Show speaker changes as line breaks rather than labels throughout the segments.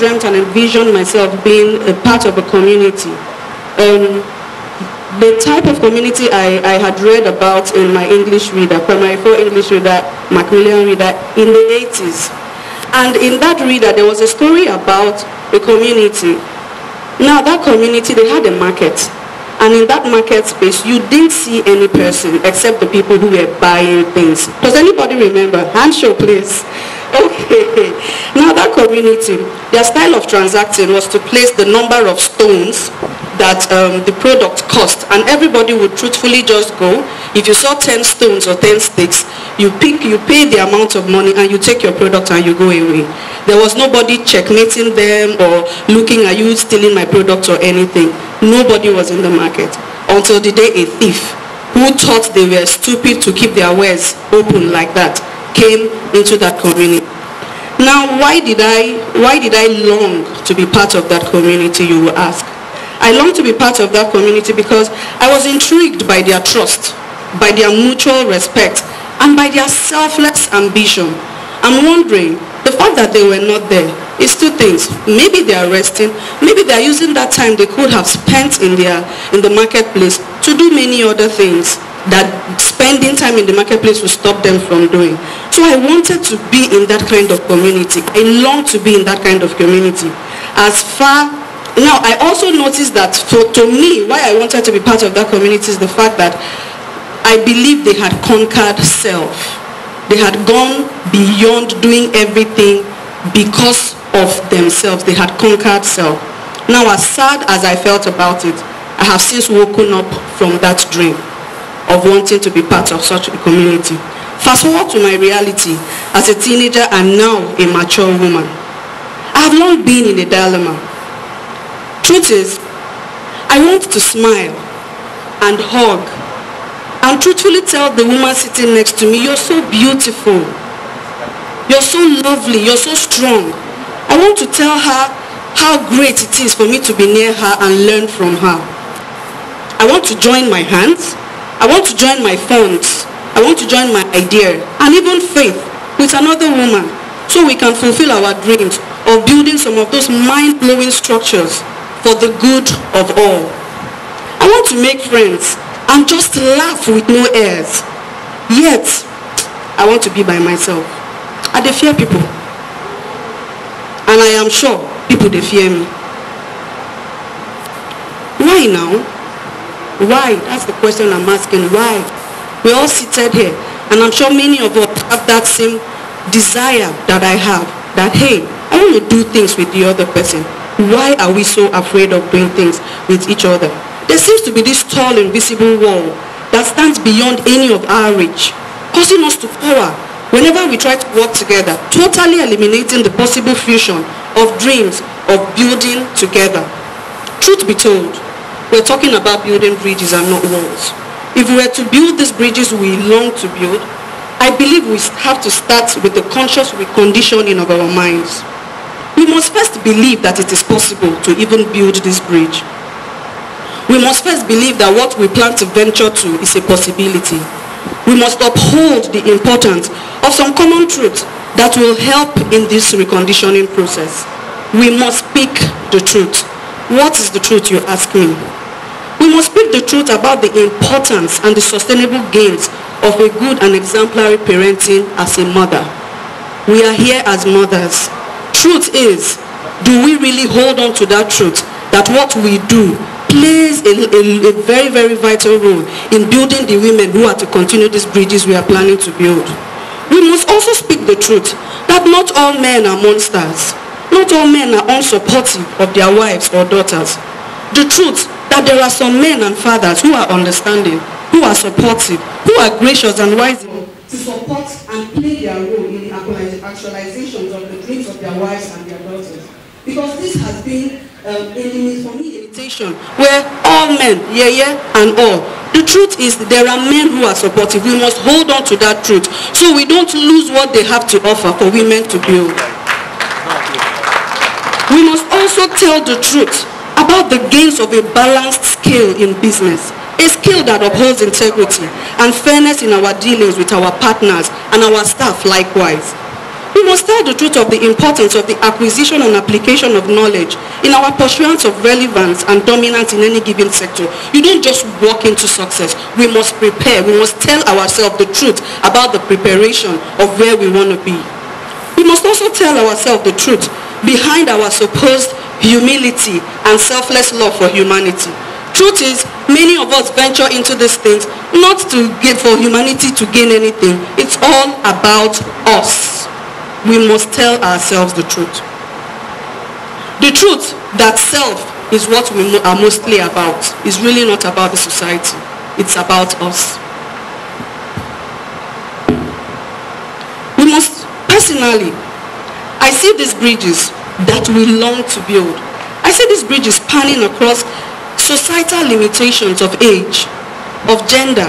dreamt and envisioned myself being a part of a community. The type of community I had read about in my English reader, primary 4 English reader, Macmillan reader, in the 80s. And in that reader, there was a story about a community. Now, that community, they had a market. And in that market space, you didn't see any person except the people who were buying things. Does anybody remember? Hand show, please. Okay. Now, that community, their style of transacting was to place the number of stones that the product cost, and everybody would truthfully just go. If you saw 10 stones or 10 sticks, you pay the amount of money, and you take your product and you go away. There was nobody checkmating them or looking at you stealing my product or anything. Nobody was in the market until the day a thief who thought they were stupid to keep their wares open like that came into that community. Now, why did I long to be part of that community, you will ask? I long to be part of that community because I was intrigued by their trust, by their mutual respect, and by their selfless ambition. I'm wondering, the fact that they were not there is two things. Maybe they are resting, maybe they are using that time they could have spent in the marketplace to do many other things that spending time in the marketplace will stop them from doing. So I wanted to be in that kind of community. I long to be in that kind of community. Now, I also noticed that to me, why I wanted to be part of that community is the fact that I believe they had conquered self. They had gone beyond doing everything because of themselves. They had conquered self. Now, as sad as I felt about it, I have since woken up from that dream of wanting to be part of such a community. Fast forward to my reality as a teenager and now a mature woman. I have long been in a dilemma. Truth is, I want to smile and hug and truthfully tell the woman sitting next to me, you're so beautiful, you're so lovely, you're so strong. I want to tell her how great it is for me to be near her and learn from her. I want to join my hands, I want to join my funds, I want to join my idea and even faith with another woman so we can fulfill our dreams of building some of those mind-blowing structures for the good of all. I want to make friends and just laugh with no airs. Yet, I want to be by myself. I dey fear people. And I am sure people dey fear me. Why now? Why? That's the question I'm asking. Why? We're all seated here. And I'm sure many of us have that same desire that I have. That, hey, I want to do things with the other person. Why are we so afraid of doing things with each other? There seems to be this tall, invisible wall that stands beyond any of our reach, causing us to cower whenever we try to work together, totally eliminating the possible fusion of dreams of building together. Truth be told, we're talking about building bridges and not walls. If we were to build these bridges we long to build, I believe we have to start with the conscious reconditioning of our minds. We must first believe that it is possible to even build this bridge. We must first believe that what we plan to venture to is a possibility. We must uphold the importance of some common truths that will help in this reconditioning process. We must speak the truth. What is the truth, you ask me? We must speak the truth about the importance and the sustainable gains of a good and exemplary parenting as a mother. We are here as mothers. Truth is, do we really hold on to that truth, that what we do plays a very, very vital role in building the women who are to continue these bridges we are planning to build? We must also speak the truth that not all men are monsters. Not all men are unsupportive of their wives or daughters. The truth that there are some men and fathers who are understanding, who are supportive, who are gracious and wise to support and play their role in the actualizations of the dreams of their wives and their daughters. Because this has been, for me, imitation, where all men, and all. The truth is there are men who are supportive. We must hold on to that truth so we don't lose what they have to offer for women to build. We must also tell the truth about the gains of a balanced scale in business. A skill that upholds integrity and fairness in our dealings with our partners and our staff likewise. We must tell the truth of the importance of the acquisition and application of knowledge in our pursuance of relevance and dominance in any given sector. You don't just walk into success. We must prepare. We must tell ourselves the truth about the preparation of where we want to be. We must also tell ourselves the truth behind our supposed humility and selfless love for humanity. Truth is, many of us venture into these things not to get for humanity to gain anything. It's all about us. We must tell ourselves the truth. The truth that self is what we are mostly about is really not about the society. It's about us. We must, personally, I see these bridges that we long to build. I see these bridges spanning across societal limitations of age, of gender,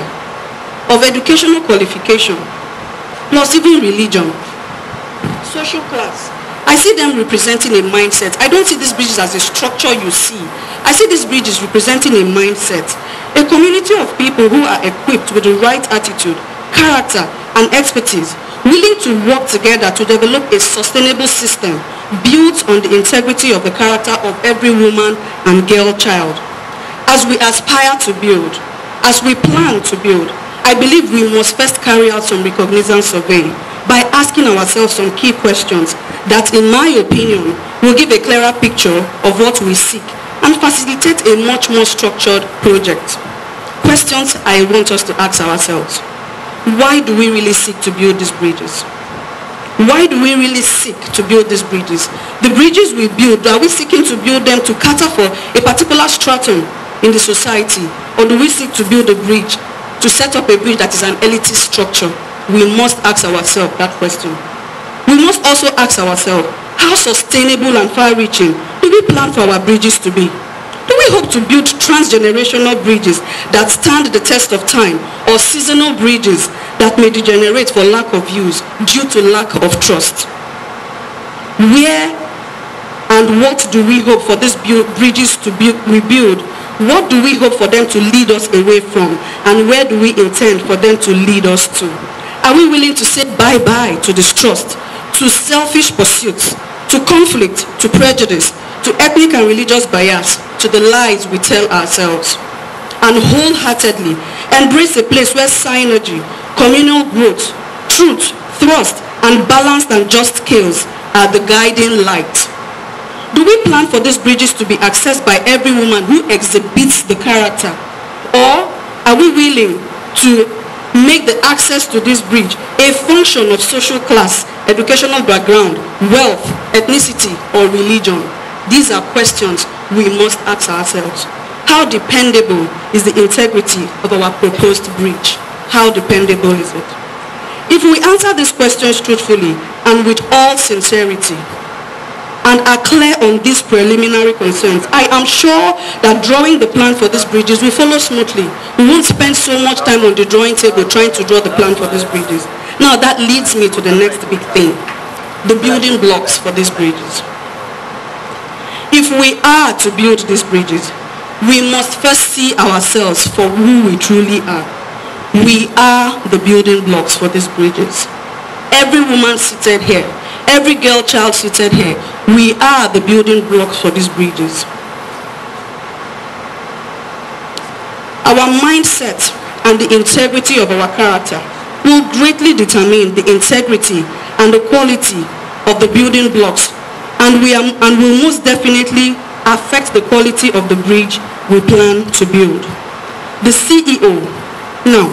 of educational qualification, plus even religion, social class. I see them representing a mindset. I don't see these bridges as a structure you see. I see these bridges representing a mindset. A community of people who are equipped with the right attitude, character, and expertise, willing to work together to develop a sustainable system built on the integrity of the character of every woman and girl child. As we aspire to build, as we plan to build, I believe we must first carry out some recognizance survey by asking ourselves some key questions that, in my opinion, will give a clearer picture of what we seek and facilitate a much more structured project. Questions I want us to ask ourselves. Why do we really seek to build these bridges? Why do we really seek to build these bridges? The bridges we build, are we seeking to build them to cater for a particular stratum in the society? Or do we seek to build a bridge, to set up a bridge that is an elitist structure? We must ask ourselves that question. We must also ask ourselves, how sustainable and far-reaching do we plan for our bridges to be? Do we hope to build transgenerational bridges that stand the test of time, or seasonal bridges that may degenerate for lack of use due to lack of trust? Where and what do we hope for these bridges to be rebuild? What do we hope for them to lead us away from? And where do we intend for them to lead us to? Are we willing to say bye-bye to distrust, to selfish pursuits, to conflict, to prejudice, to ethnic and religious bias, to the lies we tell ourselves, and wholeheartedly embrace a place where synergy, communal growth, truth, thrust, and balanced and just scales are the guiding light? Do we plan for these bridges to be accessed by every woman who exhibits the character? Or are we willing to make the access to this bridge a function of social class, educational background, wealth, ethnicity, or religion? These are questions we must ask ourselves. How dependable is the integrity of our proposed bridge? How dependable is it? If we answer these questions truthfully and with all sincerity, and are clear on these preliminary concerns, I am sure that drawing the plan for these bridges will follow smoothly. We won't spend so much time on the drawing table trying to draw the plan for these bridges. Now that leads me to the next big thing, the building blocks for these bridges. If we are to build these bridges, we must first see ourselves for who we truly are. We are the building blocks for these bridges. Every woman seated here, every girl child seated here, we are the building blocks for these bridges. Our mindset and the integrity of our character will greatly determine the integrity and the quality of the building blocks, and will most definitely affect the quality of the bridge we plan to build. The CEO, now,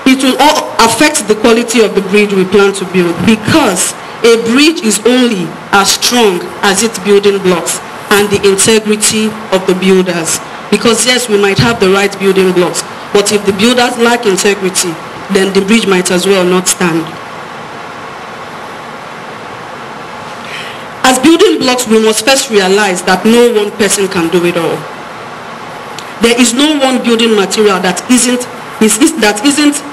it will all affect the quality of the bridge we plan to build, because a bridge is only as strong as its building blocks and the integrity of the builders. Because yes, we might have the right building blocks, but if the builders lack integrity, then the bridge might as well not stand. As building blocks, we must first realize that no one person can do it all. There is no one building material that isn't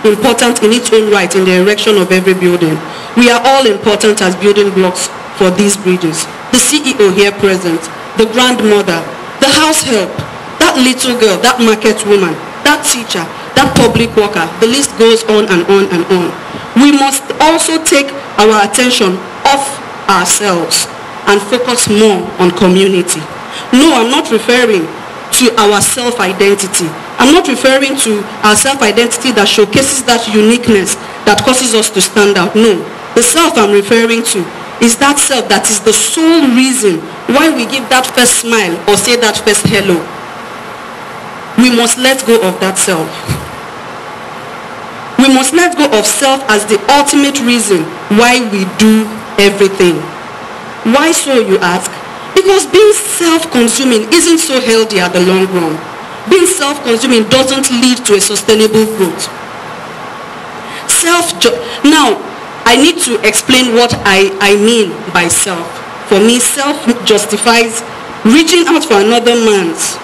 important in its own right in the erection of every building. We are all important as building blocks for these bridges. The CEO here present, the grandmother, the house help, that little girl, that market woman, that teacher, that public worker, the list goes on and on and on. We must also take our attention ourselves and focus more on community. No, I'm not referring to our self-identity. I'm not referring to our self-identity that showcases that uniqueness that causes us to stand out. No, the self I'm referring to is that self that is the sole reason why we give that first smile or say that first hello. We must let go of that self. We must let go of self as the ultimate reason why we do everything. Why so, you ask? Because being self-consuming isn't so healthy at the long run. Being self-consuming doesn't lead to a sustainable growth. Now, I need to explain what I mean by self. For me, self justifies reaching out for another man's.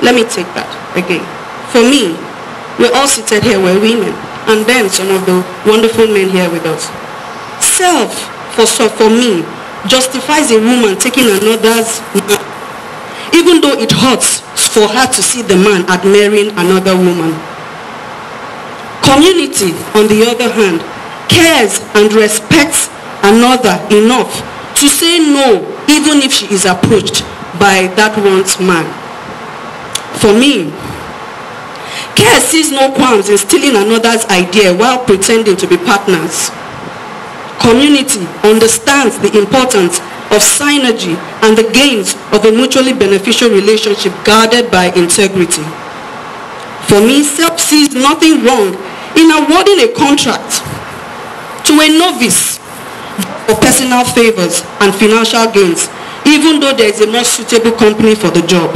Let me take that again. For me, we're all seated here, we're women, and then some of the wonderful men here with us. Self, for me, justifies a woman taking another's man, even though it hurts for her to see the man admiring another woman. Community, on the other hand, cares and respects another enough to say no, even if she is approached by that one's man. For me, care sees no qualms in stealing another's idea while pretending to be partners. Community understands the importance of synergy and the gains of a mutually beneficial relationship guarded by integrity. For me, self sees nothing wrong in awarding a contract to a novice for personal favors and financial gains, even though there is a more suitable company for the job.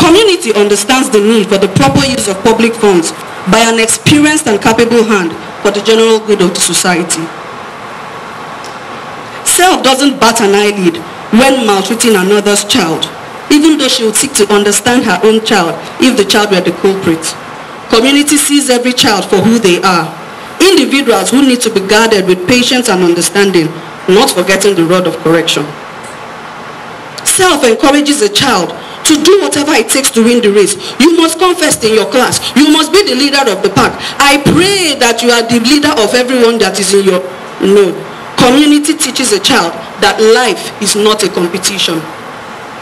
Community understands the need for the proper use of public funds by an experienced and capable hand for the general good of the society. Self doesn't bat an eyelid when maltreating another's child, even though she would seek to understand her own child if the child were the culprit. Community sees every child for who they are, individuals who need to be guarded with patience and understanding, not forgetting the rod of correction. Self encourages a child to do whatever it takes to win the race. You must come first in your class. You must be the leader of the pack. I pray that you are the leader of everyone that is in your... No. Community teaches a child that life is not a competition.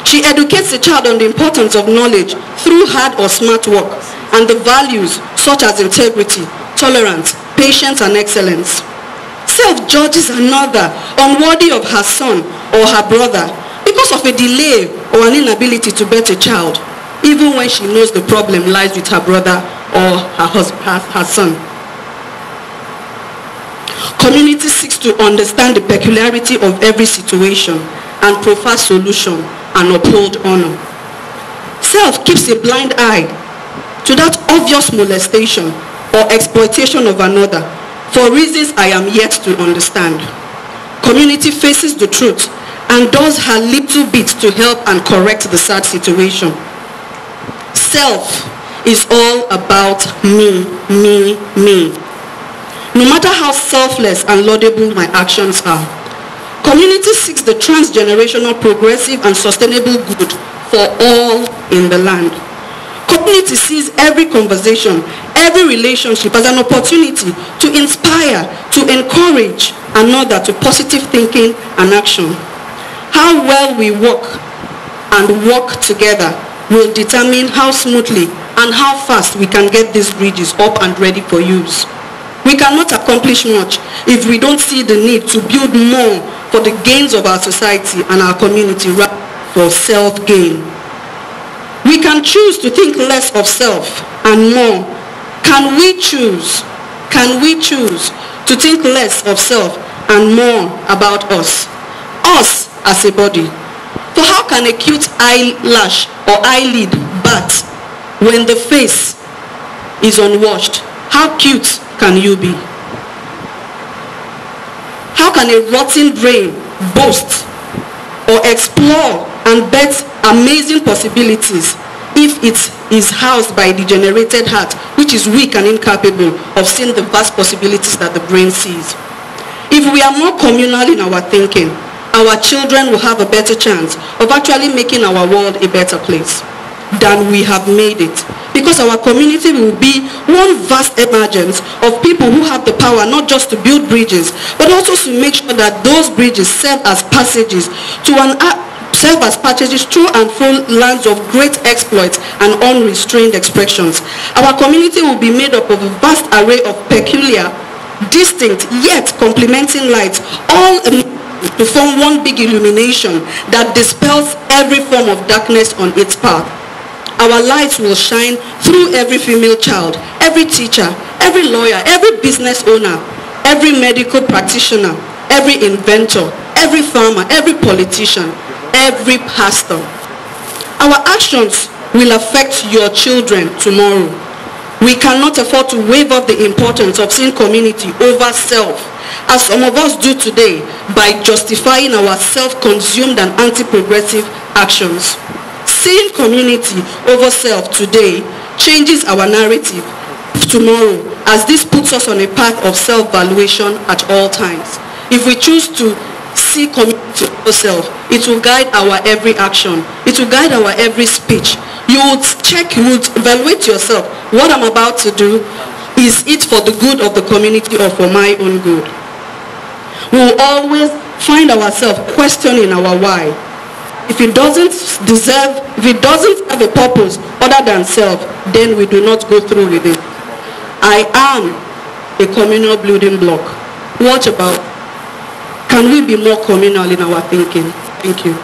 She educates a child on the importance of knowledge through hard or smart work and the values such as integrity, tolerance, patience, and excellence. Self judges another unworthy of her son or her brother because of a delay or an inability to bear a child, even when she knows the problem lies with her brother or her son. Community seeks to understand the peculiarity of every situation and proffer solution and uphold honor. Self keeps a blind eye to that obvious molestation or exploitation of another for reasons I am yet to understand. Community faces the truth and does her little bit to help and correct the sad situation. Self is all about me, me, me. No matter how selfless and laudable my actions are. Community seeks the transgenerational, progressive, and sustainable good for all in the land. Community sees every conversation, every relationship as an opportunity to inspire, to encourage another to positive thinking and action. How well we work together will determine how smoothly and how fast we can get these bridges up and ready for use. We cannot accomplish much if we don't see the need to build more for the gains of our society and our community rather for self-gain. We can choose to think less of self and more. Can we choose to think less of self and more about us as a body? So how can a cute eyelash or eyelid bat when the face is unwashed? How cute can you be? How can a rotten brain boast or explore and bet amazing possibilities if it is housed by a degenerated heart, which is weak and incapable of seeing the vast possibilities that the brain sees? If we are more communal in our thinking, our children will have a better chance of actually making our world a better place. than we have made it. Because our community will be one vast emergence of people who have the power not just to build bridges, but also to make sure that those bridges serve as passages through and through lands of great exploits and unrestrained expressions. Our community will be made up of a vast array of peculiar, distinct, yet complementing lights, all to form one big illumination that dispels every form of darkness on its path. Our lights will shine through every female child, every teacher, every lawyer, every business owner, every medical practitioner, every inventor, every farmer, every politician, every pastor. Our actions will affect your children tomorrow. We cannot afford to waive off the importance of seeing community over self, as some of us do today by justifying our self-consumed and anti-progressive actions. Seeing community over self today changes our narrative tomorrow, as this puts us on a path of self-valuation at all times. If we choose to see community over self, it will guide our every action. It will guide our every speech. You would check, you would evaluate yourself. What I'm about to do, is it for the good of the community or for my own good? We will always find ourselves questioning our why. If it doesn't have a purpose other than self, then we do not go through with it. I am a communal building block. What about? Can we be more communal in our thinking? Thank you.